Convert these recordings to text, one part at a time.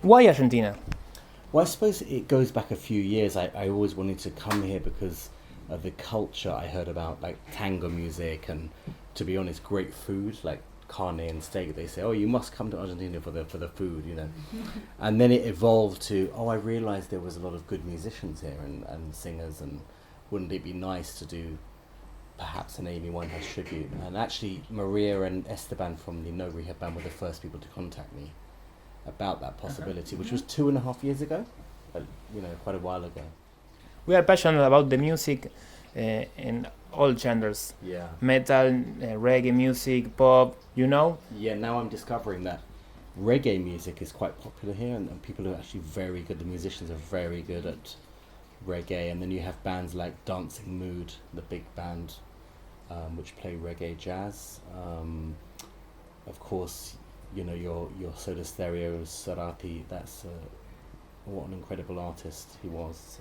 Why Argentina? Well, I suppose it goes back a few years. I always wanted to come here because of the culture I heard about, like tango music and, to be honest, great food like carne and steak. They say, oh, you must come to Argentina for the food, you know. And then it evolved to, oh, I realized there was a lot of good musicians here and singers, and wouldn't it be nice to do perhaps an Amy Winehouse tribute? And actually, Maria and Esteban from the No Rehab band were the first people to contact me about that possibility, which was 2.5 years ago, you know, quite a while ago. We are passionate about the music in all genres. Yeah. Metal, reggae music, pop, you know? Yeah, now I'm discovering that reggae music is quite popular here, and people are actually very good. The musicians are very good at reggae, and then you have bands like Dancing Mood, the big band, which play reggae jazz. Of course, you know, your Soda Stereo, Serapi, that's what an incredible artist he was.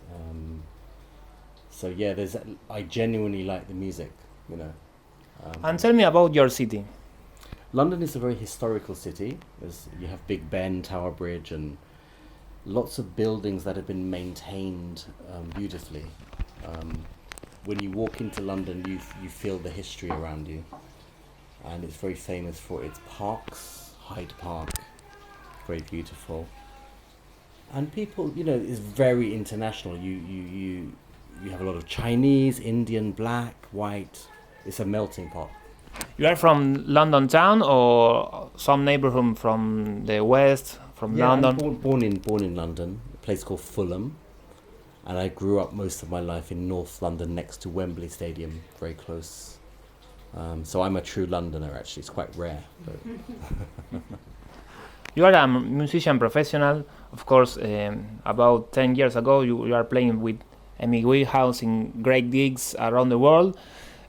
So yeah, I genuinely like the music, you know. And tell me about your city. London is a very historical city. You have Big Ben, Tower Bridge, and lots of buildings that have been maintained beautifully. When you walk into London, you feel the history around you, and it's very famous for its parks. Hyde Park, very beautiful, and people, you know, is very international. You have a lot of Chinese, Indian, black, white. It's a melting pot. You are from London town or some neighborhood from the west, from London? I'm born in London, a place called Fulham, and I grew up most of my life in North London, next to Wembley Stadium, very close. So I'm a true Londoner, actually. It's quite rare. But You are a musician professional. Of course, about 10 years ago, you are playing with Amy Winehouse in great gigs around the world.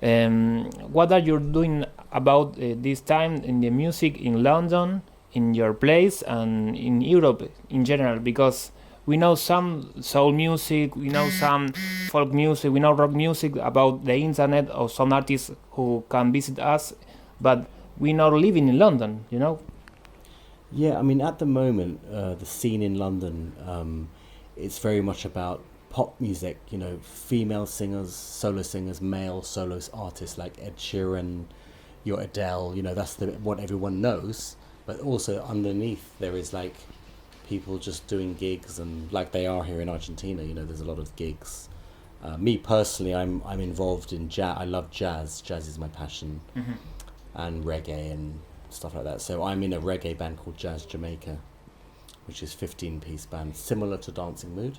What are you doing about this time in the music in London, in your place, and in Europe in general? Because we know some soul music, we know some folk music, we know rock music about the internet, or some artists who can visit us, but we not living in London, you know? yeah, I mean, at the moment, the scene in London, it's very much about pop music, you know, female singers, solo singers, male solo artists like Ed Sheeran, your Adele, you know, that's what everyone knows. But also underneath there is like people just doing gigs, and like they are here in Argentina, you know, there's a lot of gigs. Me personally, I'm involved in jazz. I love jazz. Jazz is my passion, and reggae and stuff like that. So I'm in a reggae band called Jazz Jamaica, which is 15-piece band, similar to Dancing Mood.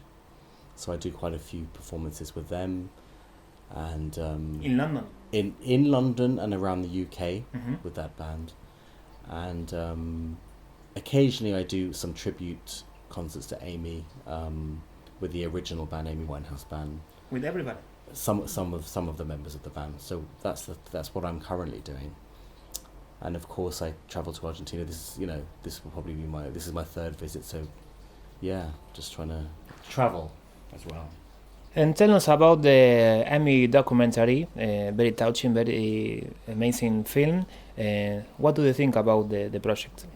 So I do quite a few performances with them, and In London? in London and around the UK with that band, and occasionally I do some tribute concerts to Amy with the original band, Amy Winehouse band. With everybody? Some of the members of the band. So that's what I'm currently doing. And of course I travel to Argentina. This will probably be my third visit. So yeah, just trying to travel as well. And tell us about the Amy documentary, very touching, very amazing film. What do you think about the project?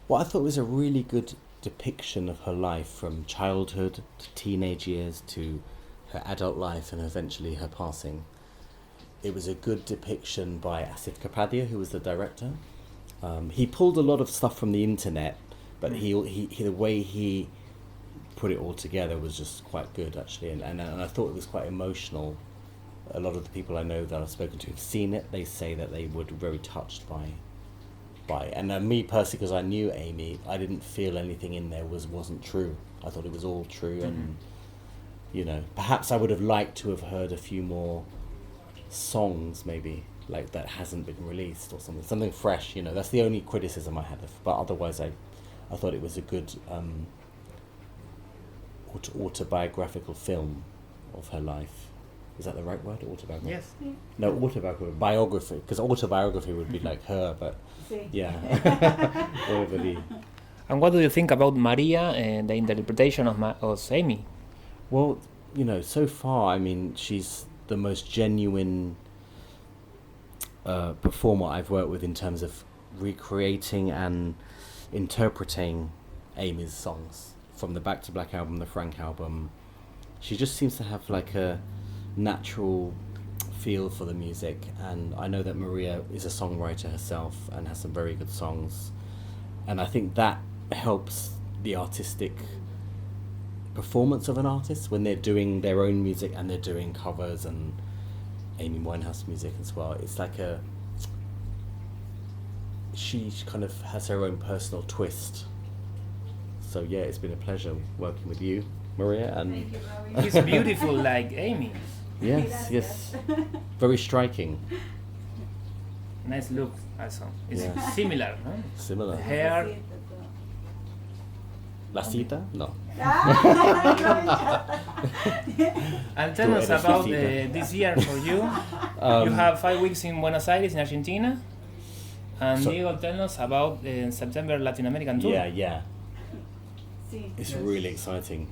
Well, I thought it was a really good depiction of her life, from childhood to teenage years to her adult life and eventually her passing. It was a good depiction by Asif Kapadia, who was the director. He pulled a lot of stuff from the internet, but he the way he put it all together was just quite good, actually, and I thought it was quite emotional. A lot of the people I know that I've spoken to have seen it. They say that they were very touched by it. And me personally, because I knew Amy, I didn't feel anything in there wasn't true. I thought it was all true, and you know, perhaps I would have liked to have heard a few more songs, maybe, like that hasn't been released or something fresh, you know. That's the only criticism I had, but otherwise I thought it was a good autobiographical film of her life. Is that the right word? Autobiography? Yes. No, autobiography. Biography, because autobiography would be like her, but yeah. Whatever the... And what do you think about Maria and the interpretation of Amy? Well, you know, so far, I mean, she's the most genuine performer I've worked with in terms of recreating and interpreting Amy's songs from the Back to Black album, the Frank album. She just seems to have like a natural feel for the music, and I know that Maria is a songwriter herself and has some very good songs, and I think that helps the artistic performance of an artist when they're doing their own music and they're doing covers and Amy Winehouse music as well. It's like she kind of has her own personal twist. So yeah, it's been a pleasure working with you, Maria, and Thank you, Robin. He's beautiful like Amy. yes, very striking, Nice look also. It's Yeah. similar, no? similar. Hair. La cita? No. And tell us eres about visita. this year for you. You have 5 weeks in Buenos Aires in Argentina. And So- Diego, tell us about September Latin American tour. Yeah. It's really exciting.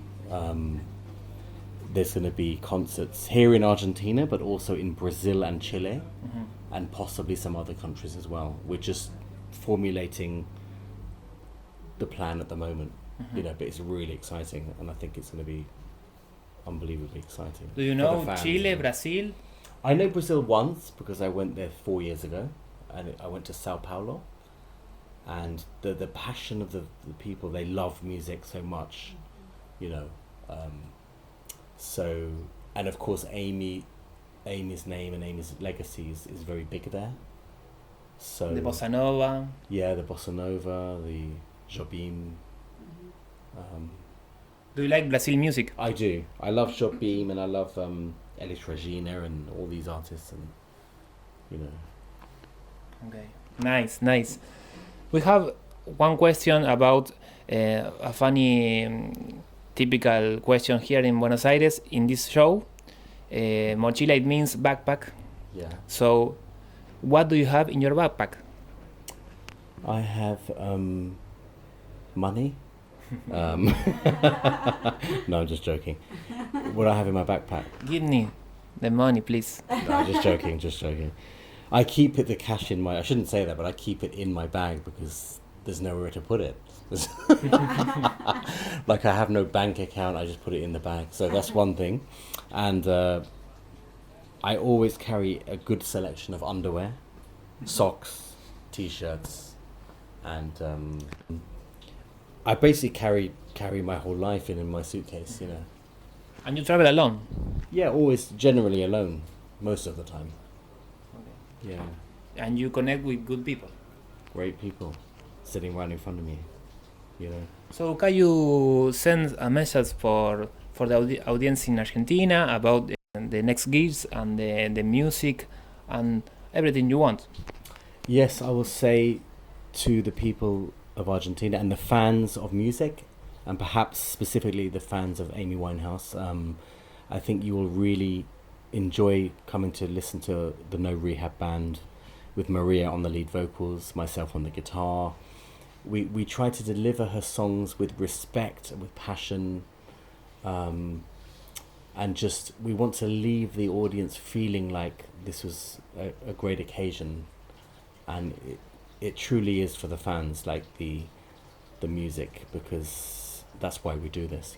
There's going to be concerts here in Argentina, but also in Brazil and Chile, and possibly some other countries as well. We're just formulating the plan at the moment, but it's really exciting, and I think it's going to be unbelievably exciting. Do you for know the fans. Chile, Brazil? I know Brazil once because I went there 4 years ago, and I went to Sao Paulo, and the passion of the people, they love music so much, so, and of course Amy's name and Amy's legacy is very big there. So The Bossa Nova. yeah, the bossa nova, the Jobim. Do you like Brazil music? I do. I love Jobim, and I love Elis Regina and all these artists, and Okay. Nice. We have one question about a funny typical question here in Buenos Aires in this show. Mochila, it means backpack. yeah. So, what do you have in your backpack? I have money. No, I'm just joking. What do I have in my backpack? Give me the money, please. No, just joking. I keep the cash in I shouldn't say that, but I keep it in my bag because there's nowhere to put it. Like I have no bank account, I just put it in the bag. So that's one thing. And I always carry a good selection of underwear, socks, t-shirts, and I basically carry my whole life in my suitcase, And you travel alone? Yeah, always generally alone, most of the time. Yeah, And you connect with good people? great people sitting right in front of me, So can you send a message for the audience in Argentina about the next gigs and the music and everything you want? Yes, I will say to the people of Argentina and the fans of music, and perhaps specifically the fans of Amy Winehouse, I think you will really enjoy coming to listen to the No Rehab Band with Maria on the lead vocals, myself on the guitar. We try to deliver her songs with respect and with passion, and just we want to leave the audience feeling like this was a great occasion, and it truly is for the fans, like the music, because that's why we do this,